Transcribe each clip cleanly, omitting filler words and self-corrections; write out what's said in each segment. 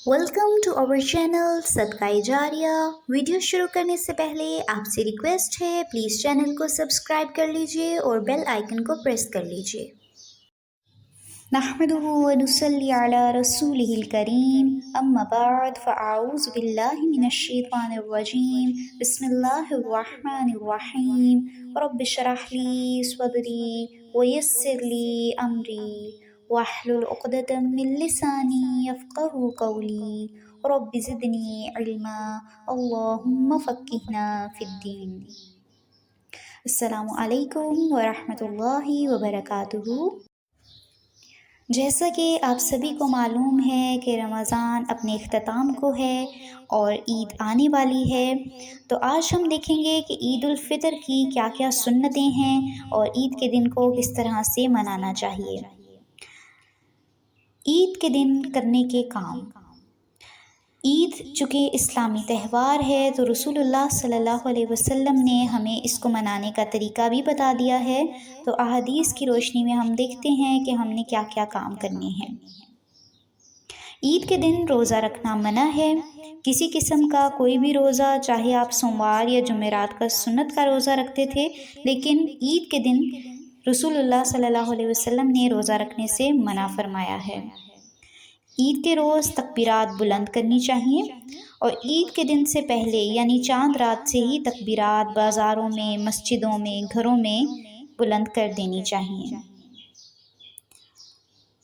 Welcome to our channel सदका जारिया। Video शुरू करने से पहले आपसे रिक्वेस्ट है, प्लीज़ चैनल को सब्सक्राइब कर लीजिए और बेल आइकन को प्रेस कर लीजिए। नहमदुहु व नुसल्ली अला रसूलिहिल करीम, अम्मा बाद फ़अऊज़ु बिल्लाहि मिनश शैतानिर रजीम, बिस्मिल्लाहिर रहमानिर रहीम। रब्बि इश्रह ली सदरी व यस्सिर ली अमरी वहलुल उक़दतम मिन लिसानी यफ़क़हू क़ौली। रब्बि ज़िदनी इल्मा, अल्लाहुम्मा फ़क़्क़िहना फ़िद्दीन। अस्सलामु अलैकुम व रहमतुल्लाहि व बरकातुहू। जैसा कि आप सभी को मालूम है कि रमज़ान अपने इख्तिताम को है और ईद आने वाली है, तो आज हम देखेंगे कि ईद उल फ़ितर की क्या क्या सुन्नतें हैं और ईद के दिन को किस तरह से मनाना चाहिए। ईद के दिन करने के काम। ईद चूँकि इस्लामी त्यौहार है तो रसूलुल्लाह सल्लल्लाहु अलैहि वसल्लम ने हमें इसको मनाने का तरीका भी बता दिया है। तो अहादीस की रोशनी में हम देखते हैं कि हमने क्या क्या काम करने हैं। ईद के दिन रोज़ा रखना मना है। किसी किस्म का कोई भी रोज़ा, चाहे आप सोमवार या जुमेरात का सुन्नत का रोज़ा रखते थे, लेकिन ईद के दिन रसूलुल्लाह सल्लल्लाहु अलैहि वसल्लम ने रोज़ा रखने से मना फरमाया है। ईद के रोज़ तकबीरात बुलंद करनी चाहिए और ईद के दिन से पहले यानी चांद रात से ही तकबीरात बाज़ारों में, मस्जिदों में, घरों में बुलंद कर देनी चाहिए।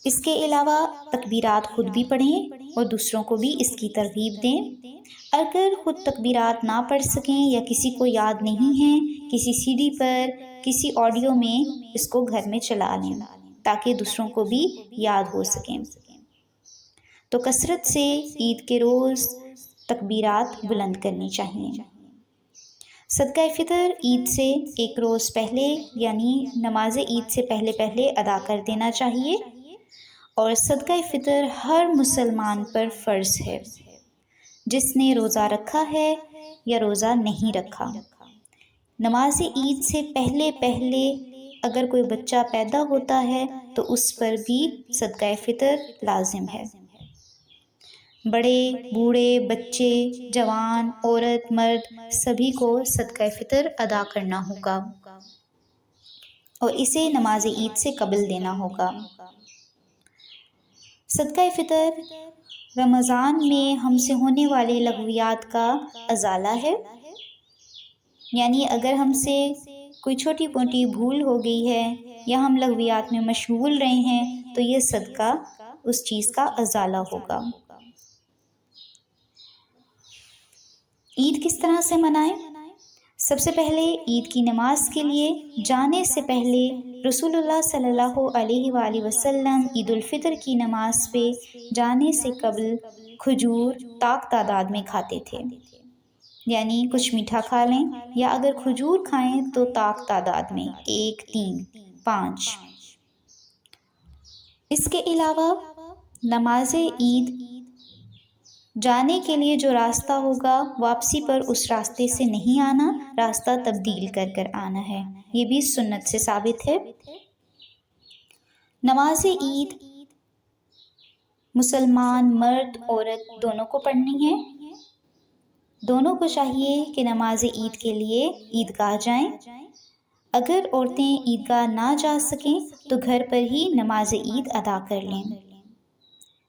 इसके अलावा तकबीरात खुद भी पढ़ें और दूसरों को भी इसकी तरगीब दें। अगर खुद तकबीरात ना पढ़ सकें या किसी को याद नहीं है, किसी सीडी पर, किसी ऑडियो में इसको घर में चला लें ताकि दूसरों को भी याद हो सकें। तो कसरत से ईद के रोज़ तकबीरात बुलंद करनी चाहिए। सदका फ़ितर ईद से एक रोज़ पहले यानी नमाज ईद से पहले पहले अदा कर देना चाहिए और सदका फ़ितर हर मुसलमान पर फ़र्ज़ है, जिसने रोज़ा रखा है या रोज़ा नहीं रखा। नमाज ईद से पहले पहले अगर कोई बच्चा पैदा होता है तो उस पर भी सदका फ़ितर लाजिम है। बड़े, बूढ़े, बच्चे, जवान, औरत, मर्द सभी को सदका फ़ितर अदा करना होगा और इसे नमाज ईद से कबल देना होगा। सदका फ़ितर रमज़ान में हमसे होने वाले लग़वियात का अज़ाला है, यानी अगर हमसे कोई छोटी मोटी भूल हो गई है या हम लग़वियात में मशगूल रहे हैं तो ये सदका उस चीज़ का अज़ाला होगा। ईद किस तरह से मनाएं? सबसे पहले ईद की नमाज के लिए जाने से पहले रसूलुल्लाह सल्लल्लाहु अलैहि वसल्लम ईद उल फ़ितर की नमाज पे जाने से कबल खजूर ताक तादाद में खाते थे, यानी कुछ मीठा खा लें या अगर खजूर खाएं तो ताक तादाद में 1, 3, 5। इसके अलावा नमाज ईद जाने के लिए जो रास्ता होगा, वापसी पर उस रास्ते से नहीं आना, रास्ता तब्दील कर कर आना है। ये भी सुन्नत से साबित है। नमाज ईद मुसलमान मर्द औरत दोनों को पढ़नी है। दोनों को चाहिए कि नमाज ईद के लिए ईदगाह जाएं। अगर औरतें ईदगाह ना जा सकें तो घर पर ही नमाज ईद अदा कर लें।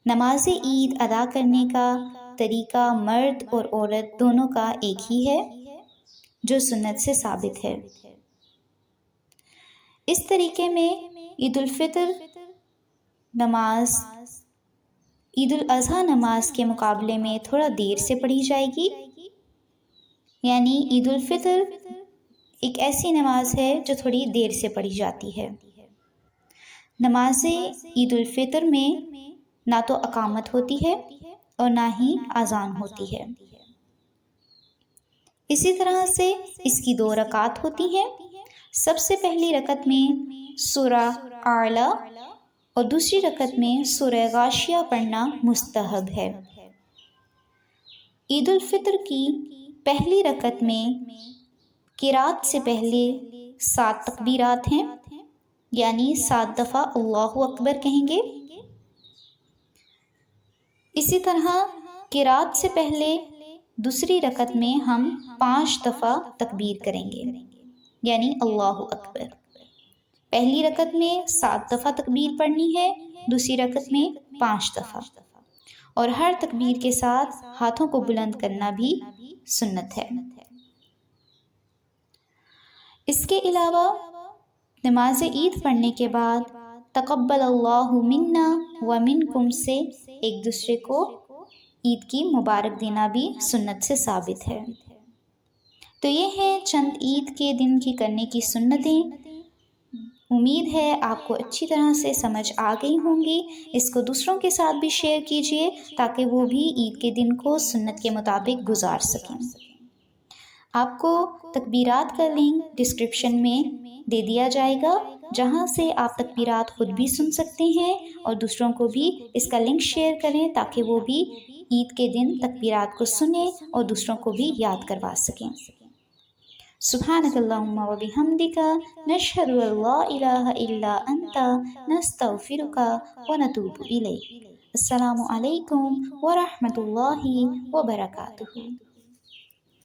नमाज ईद अदा करने का तरीका मर्द और औरत दोनों का एक ही है, जो सुन्नत से साबित है। इस तरीके में ईद उल फ़ितर नमाज ईद उल अज़हा नमाज के मुकाबले में थोड़ा देर से पढ़ी जाएगी, यानी ईद उल फ़ितर एक ऐसी नमाज है जो थोड़ी देर से पढ़ी जाती है। नमाज ईद उल फ़ितर में ना तो अकामत होती है और ना ही आज़ान होती है। इसी तरह से इसकी 2 रकात होती हैं। सबसे पहली रकत में सूरह आला और दूसरी रकत में सूरह गाशिया पढ़ना मुस्तहब है। ईद उल फ़ितर की पहली रकत में किरात से पहले 7 तकबीरात हैं, यानी 7 दफ़ा अल्लाहु अकबर कहेंगे। اسی طرح قرات سے پہلے دوسری رکعت میں ہم 5 دفعہ تکبیر کریں گے، یعنی اللہ اکبر۔ پہلی رکعت میں 7 دفعہ تکبیر پڑھنی ہے، دوسری رکعت میں 5 دفعہ، اور ہر تکبیر کے ساتھ ہاتھوں کو بلند کرنا بھی سنت ہے۔ اس کے علاوہ نماز عید پڑھنے کے بعد تقبل اللہ منا ومنکم سے ایک دوسرے کو عید کی مبارک دینا بھی سنت سے ثابت ہے۔ تو یہ ہیں چند عید کے دن کی کرنے کی سنتیں۔ امید ہے آپ کو اچھی طرح سے سمجھ آ گئی ہوں گی۔ اس کو دوسروں کے ساتھ بھی شیئر کیجئے تاکہ وہ بھی عید کے دن کو سنت کے مطابق گزار سکیں۔ آپ کو تکبیرات کا لنک ڈسکرپشن میں دے دیا جائے گا، جہاں سے آپ تکبیرات خود بھی سن سکتے ہیں اور دوسروں کو بھی اس کا لنک شیئر کریں تاکہ وہ بھی عید کے دن تکبیرات کو سنیں اور دوسروں کو بھی یاد کروا سکیں۔ سبحانک اللہم و بحمدک، نشہد ان لا الہ الا انت، نستغفرک و نتوب الیک۔ السلام علیکم ورحمۃ اللہ وبرکاتہ۔